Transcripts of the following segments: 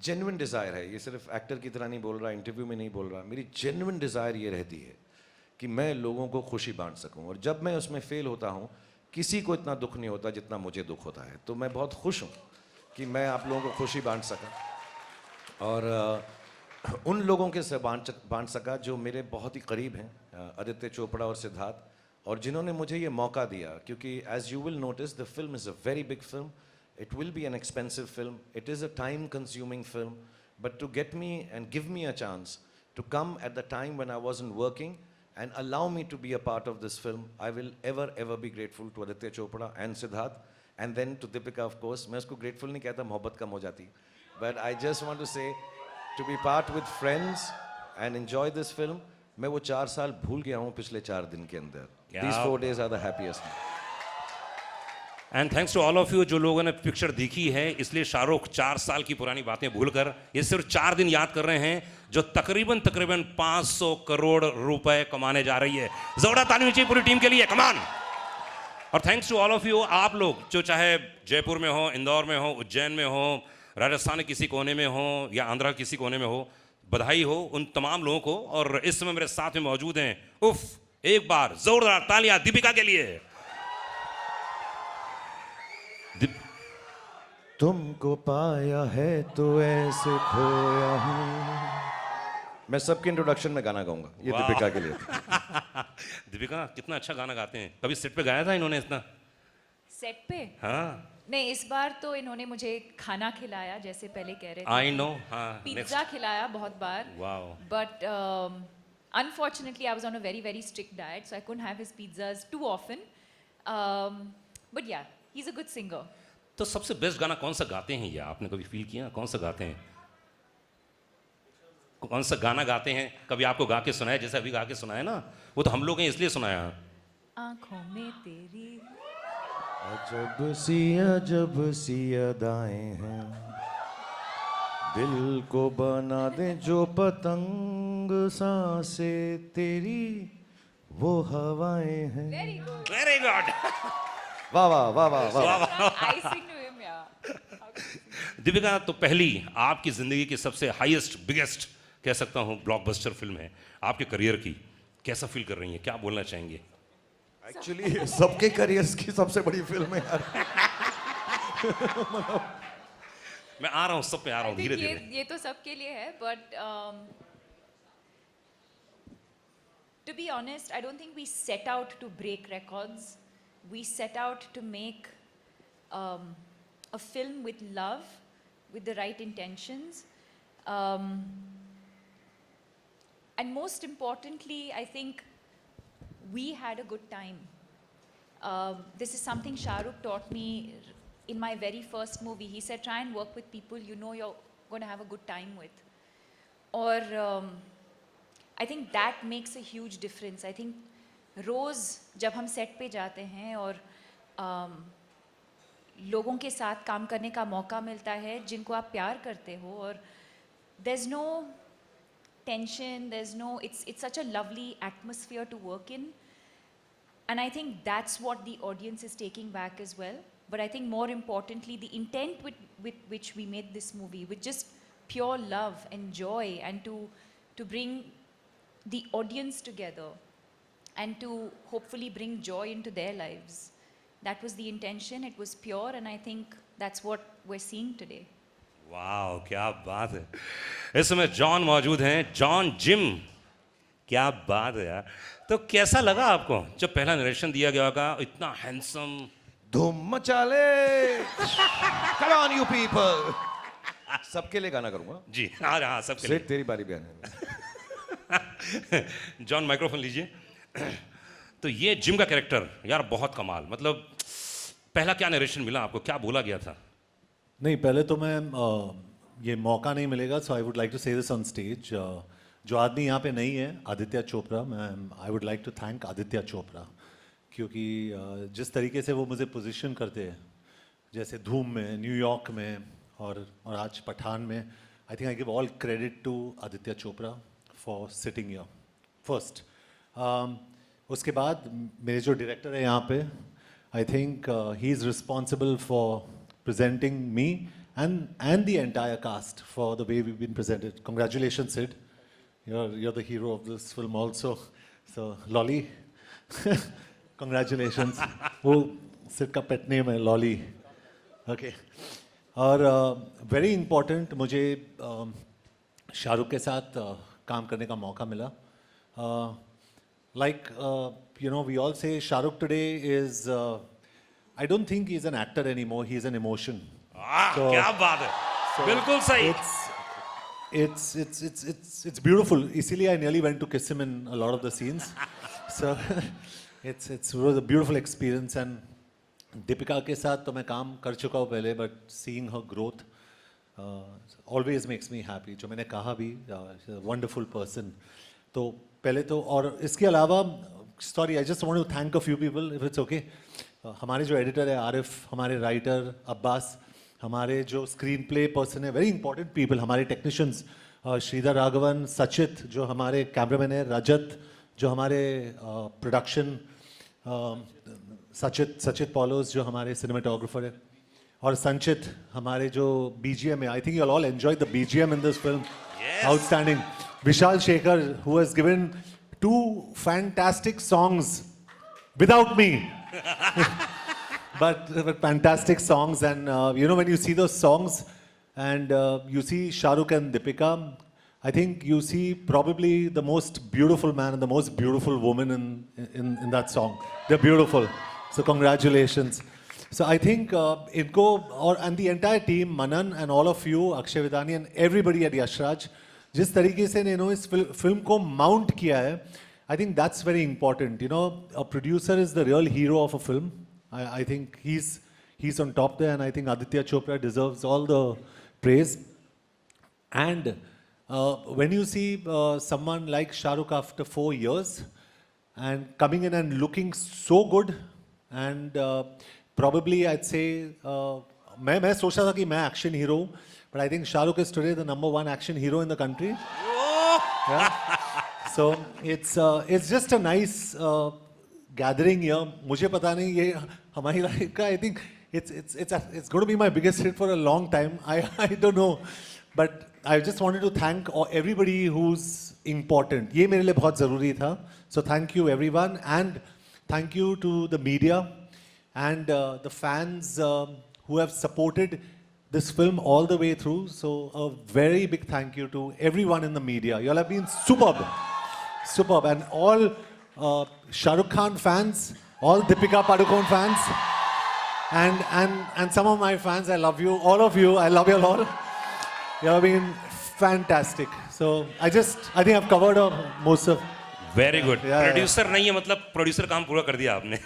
Genuine desire है, ये सिर्फ एक्टर की तरह नहीं बोल रहा, इंटरव्यू में नहीं बोल रहा, मेरी जेन्युइन डिज़ायर ये रहती है कि मैं लोगों को खुशी बांट सकूं, और जब मैं उसमें फेल होता हूं, किसी को इतना दुख नहीं होता जितना मुझे दुख होता है। तो मैं बहुत खुश हूं कि मैं आप लोगों को खुशी बांट सका, और उन लोगों के से बांट सका जो मेरे बहुत ही करीब हैं, आदित्य चोपड़ा और सिद्धार्थ, और जिन्होंने मुझे ये मौका दिया, क्योंकि as you will notice the film is a very big film, it will be an expensive film, it is a time consuming film, but to get me and give me a chance to come at the time when I wasn't working and allow me to be a part of this film, I will ever be grateful to Aditya Chopra and Siddharth, and then to Deepika of course. मैं उसको grateful नहीं कहता, मोहब्बत कम हो जाती, but I just want to say to be part with friends and enjoy this film. मैं वो 4 साल भूल गया हूँ पिछले 4 दिन के अंदर. These 4 days are the happiest. And thanks to all of you जो लोगों ने पिक्चर देखी है, इसलिए शाहरुख 4 साल की पुरानी बातें भूलकर ये सिर्फ 4 दिन याद कर रहे हैं, जो तकरीबन 500 करोड़ रुपए कमाने जा रही है। जोरदार ताली चाहिए पूरी टीम के लिए, कमान। और thanks to all of you, आप लोग जो चाहे जयपुर में हो, इंदौर में हो, उज्जैन में हो, राजस्थान के किसी कोने में हो या आंध्रा किसी कोने में हो, बधाई हो उन तमाम लोगों को। और इस समय मेरे साथ में मौजूद हैं, उफ, एक बार जोरदार तालियां दीपिका के लिए। तुमको पाया है तो ऐसे खोया हूँ। मैं सबके इंट्रोडक्शन में गाना गाऊंगा, ये दीपिका के लिए। दीपिका कितना अच्छा गाना गाते हैं, कभी सेट पे गाया था इन्होंने इतना? सेट पे? हाँ नहीं, इस बार तो इन्होंने मुझे खाना खिलाया, जैसे पहले कह रहे थे। आई नो, हाँ पिज्जा खिलाया बहुत बार। Wow. But unfortunately I was on a very strict diet, so I couldn't have his pizzas too often. But yeah, he's a good singer. तो सबसे बेस्ट गाना कौन सा गाते हैं ये, आपने कभी फील किया कौन सा गाते हैं? कौन सा गाना गाते हैं, कभी आपको गा के सुनाया? जैसे अभी गा के सुनाया ना, वो तो हम लोग हैं इसलिए सुनाया। आंखों में तेरी अजब सी अदाएं हैं, दिल को बना दे जो पतंग, सांसें तेरी वो हवाएं हैं। Very good. Very good. वाह वाह वाह वाह वाह। I sing to him, yeah. Deepika, तो पहली आपकी जिंदगी की सबसे हाईएस्ट बिगेस्ट कह सकता हूँ ब्लॉकबस्टर फिल्म है आपके करियर की, कैसा फील कर रही हैं, क्या बोलना चाहेंगे? एक्चुअली सबके करियर्स की सबसे बड़ी फिल्म है यार। मैं आ रहा हूँ, सब पे आ रहा हूँ धीरे धीरे। ये तो सबके लिए है, but to be honest, I don't think we set out to break records. We set out to make a film with love, with the right intentions, and most importantly, I think we had a good time. This is something Shahrukh taught me in my very first movie. He said, try and work with people you know you're going to have a good time with. Or I think that makes a huge difference. I think रोज़ जब हम set पे जाते हैं और लोगों के साथ काम करने का मौका मिलता है जिनको आप प्यार करते हो, और there's no tension, there's no, it's such a lovely atmosphere to work in, and I think that's what the audience is taking back as well. But I think more importantly, the intent with which we made this movie, with just pure love and joy, and to bring the audience together and to hopefully bring joy into their lives. That was the intention. It was pure, and I think that's what we're seeing today. वाह, क्या बात है। इस समय John मौजूद हैं, John gym, क्या बात है यार। तो कैसा लगा आपको जब पहला नरेशन दिया गया होगा, इतना हैंडसम? धूम मचा ले। Come on you people। सबके लिए गाना करूंगा जी, हाँ सबके लिए। तेरी बारी भी आने। जॉन माइक्रोफोन लीजिए। तो ये जिम का कैरेक्टर यार बहुत कमाल, मतलब पहला क्या नरेशन मिला आपको, क्या बोला गया था? नहीं, पहले तो मैं ये मौका नहीं मिलेगा, so I would like to say this on stage. जो आदमी यहाँ पे नहीं है, आदित्य चोपड़ा, मैं I would like to thank Aditya Chopra, क्योंकि जिस तरीके से वो मुझे पोजीशन करते हैं, जैसे धूम में, न्यूयॉर्क में और आज पठान में, I think I give all credit to Aditya Chopra for sitting here first. उसके बाद मेरे जो डायरेक्टर है यहाँ पे, I think he is responsible for presenting me and the entire cast for the way we've been presented. Congratulations, Sid. You're the hero of this film also. So Lolly, congratulations. वो Sid का pet name है Lolly. Okay. और very important मुझे शाहरुख के साथ काम करने का मौका मिला. Like we all say Shahrukh today is I don't think he's an actor anymore, he's an emotion. क्या बात है, बिल्कुल सही. It's beautiful. इसीलिए I nearly went to kiss him in a lot of the scenes. So it was a beautiful experience. And Deepika के साथ तो मैं काम कर चुका हूँ पहले, but seeing her growth always makes me happy. जो मैंने कहा भी, she's a wonderful person. तो पहले तो, और इसके अलावा sorry, I just want to thank a few people if it's okay. हमारे जो एडिटर है आरिफ, हमारे राइटर अब्बास, हमारे जो स्क्रीन प्ले पर्सन है, वेरी इंपॉर्टेंट पीपल, हमारे टेक्नीशियंस श्रीधर राघवन, सचित जो हमारे कैमरामैन है, रजत जो हमारे प्रोडक्शन, सचित पॉलोस जो हमारे सिनेमाटोग्राफर है, और संचित हमारे जो बीजीएम है. I think you all enjoyed the BGM in this film. Outstanding. Vishal Shekhar who has given 2 fantastic songs without me. but fantastic songs. And when you see those songs and you see Shahrukh and Deepika, I think you see probably the most beautiful man and the most beautiful woman in that song. They're beautiful. So congratulations. So I think and the entire team, Manan and all of you, Akshay Vidani and everybody at Yashraj, जिस तरीके से इस film को mount किया है, I think that's very important. A producer is the real hero of a film. I think he's on top there, and I think Aditya Chopra deserves all the praise. And when you see someone like Shah Rukh after 4 years and coming in and looking so good, and probably I'd say मैं सोच रहा था कि मैं action hero हूँ, but I think Shah Rukh is today the #1 action hero in the country. Yeah. So it's just a nice gathering here. मुझे पता नहीं ये हमारी लाइफ का, I think it's going to be my biggest hit for a long time. I don't know, but I just wanted to thank everybody who's important. ये मेरे लिए बहुत ज़रूरी था. So thank you everyone, and thank you to the media and the fans who have supported this film all the way through. So a very big thank you to everyone in the media. You all have been superb. And all Shah Rukh Khan fans, all Deepika Padukone fans, and some of my fans, I love you, all of you, I love you all. You have been fantastic. So I think I've covered most of. Very good. Yeah. Producer नहीं है मतलब producer काम पूरा कर दिया आपने.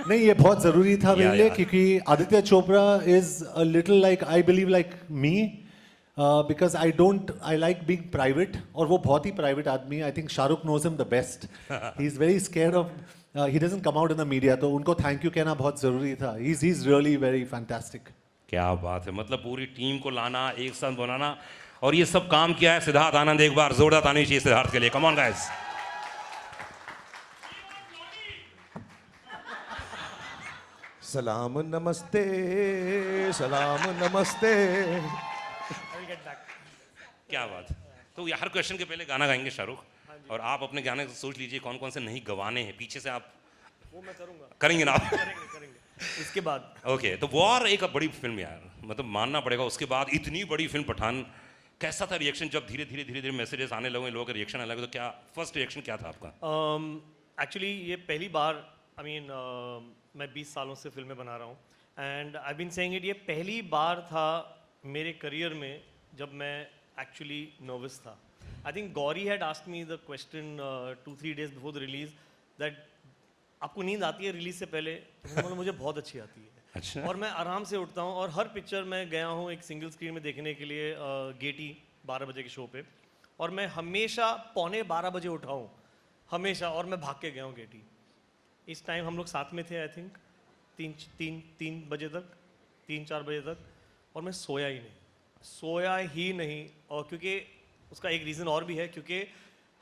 नहीं, ये बहुत ज़रूरी था मेरे लिए, yeah. क्योंकि Aditya Chopra is a little like, I believe like me, because I like being private, और वो बहुत ही private आदमी है. I think Shahrukh knows him the best. He's very scared of, he doesn't come out in the media, तो उनको thank you कहना बहुत ज़रूरी था. He's really very fantastic. क्या बात है, मतलब पूरी टीम को लाना, एक साथ बनाना, और ये सब काम किया है सिद्धार्थ आनंद. एक बार जोरदार ताली चाहिए सिद्धार्थ के लिए. Come on guys. सलाम नमस्ते, सलाम नमस्ते. क्या बात. तो हर क्वेश्चन के पहले गाना गाएंगे शाहरुख, और आप अपने गाने सोच लीजिए कौन कौन से नहीं गवाने हैं. पीछे से आप वो मैं करूंगा. करेंगे ना. करेंगे इसके बाद. ओके. तो वॉर एक बड़ी फिल्म यार, मतलब मानना पड़ेगा. उसके बाद इतनी बड़ी फिल्म पठान, कैसा था रिएक्शन जब धीरे धीरे मैसेजेस आने लगे, लोगों का रिएक्शन आने लगे, तो क्या फर्स्ट रिएक्शन क्या था आपका? एक्चुअली ये पहली बार, मैं 20 सालों से फिल्में बना रहा हूँ, and I been saying it, ये पहली बार था मेरे करियर में जब मैं एक्चुअली नर्वस था. I think Gauri had asked me the question 2-3 days before the release that आपको नींद आती है रिलीज से पहले? तो मुझे बहुत अच्छी आती है. अच्छा. और मैं आराम से उठता हूँ, और हर पिक्चर मैं गया हूँ एक सिंगल स्क्रीन में देखने के लिए, गेटी 12 बजे के शो पे, और मैं हमेशा 11:45 बजे उठा हूँ, हमेशा, और मैं भाग के गया हूँ गेटी. इस टाइम हम लोग साथ में थे, आई थिंक 3 बजे तक, 3-4 बजे तक, और मैं सोया ही नहीं. और क्योंकि उसका एक रीज़न और भी है, क्योंकि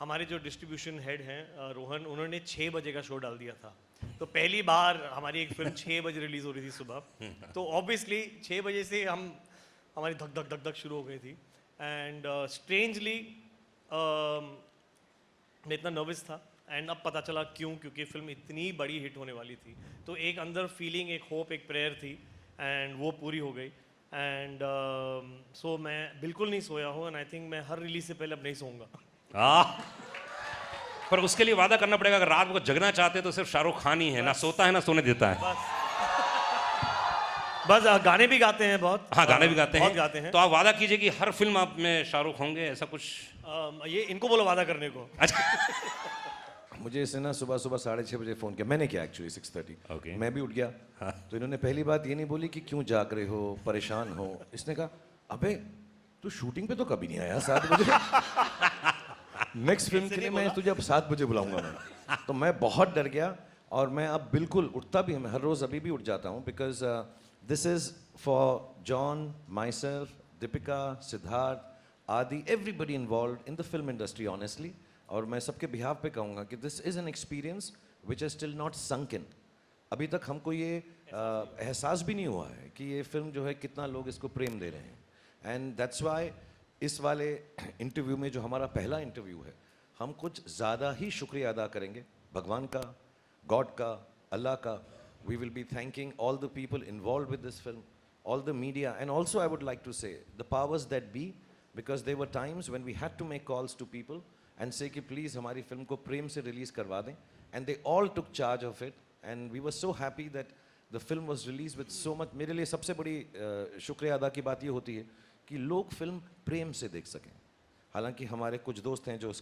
हमारे जो डिस्ट्रीब्यूशन हेड हैं रोहन, उन्होंने 6 बजे का शो डाल दिया था. तो पहली बार हमारी एक फिल्म 6 बजे रिलीज़ हो रही थी सुबह. तो ऑब्वियसली 6 बजे से हम हमारी धक धक धक धक शुरू हो गई थी एंड स्ट्रेंजली मैं इतना नर्वस था एंड अब पता चला क्यों, क्योंकि फिल्म इतनी बड़ी हिट होने वाली थी। तो एक अंदर फीलिंग, एक होप, एक प्रेयर थी एंड वो पूरी हो गई एंड सो मैं बिल्कुल नहीं सोया हूँ एंड आई थिंक मैं हर रिलीज से पहले अब नहीं सोऊंगा। पर उसके लिए वादा करना पड़ेगा, अगर रात को जगना चाहते हैं तो सिर्फ शाहरुख खान ही है, ना सोता है ना सोने देता है। बस गाने भी गाते हैं बहुत। हाँ, गाने भी गाते बहुत हैं। गाते हैं। तो आप वादा कीजिए कि हर फिल्म आप में शाहरुख होंगे, ऐसा कुछ। ये इनको बोलो वादा करने को। अच्छा। मुझे इसने ना सुबह 6:30 बजे फ़ोन किया, मैंने किया एक्चुअली 6:30। Okay. मैं भी उठ गया। तो इन्होंने पहली बात ये नहीं बोली कि क्यों जाग रहे हो, परेशान हो। इसने कहा अबे तू शूटिंग पे तो कभी नहीं आया 7 बजे। नेक्स्ट फिल्म के लिए मैं तुझे अब 7 बजे बुलाऊंगा मैं। तो मैं बहुत डर गया और मैं अब बिल्कुल उठता भी हूँ, मैं हर रोज़ अभी भी उठ जाता हूँ because this is for John, myself, Deepika, Siddharth, आदि, everybody involve in the film industry honestly. और मैं सबके बिहाव पे कहूँगा कि this is an experience which is still not sunk in. अभी तक हमको ये एहसास भी नहीं हुआ है कि ये फिल्म जो है कितना लोग इसको प्रेम दे रहे हैं। एंड दैट्स वाई इस वाले इंटरव्यू में जो हमारा पहला इंटरव्यू है, हम कुछ ज़्यादा ही शुक्रिया अदा करेंगे भगवान का, गॉड का, अल्लाह का। We will be thanking all the people involve with this film, all the media, and also I would like to say the powers that be, because there were times when we had to make calls to people and say कि please हमारी film को प्रेम से release करवा दें, and they all took charge of it and we were so happy that the film was release with so much. मेरे लिए सबसे बड़ी शुक्रिया अदा की बात ये होती है कि लोग फिल्म प्रेम से देख सकें। हालांकि हमारे कुछ दोस्त हैं जो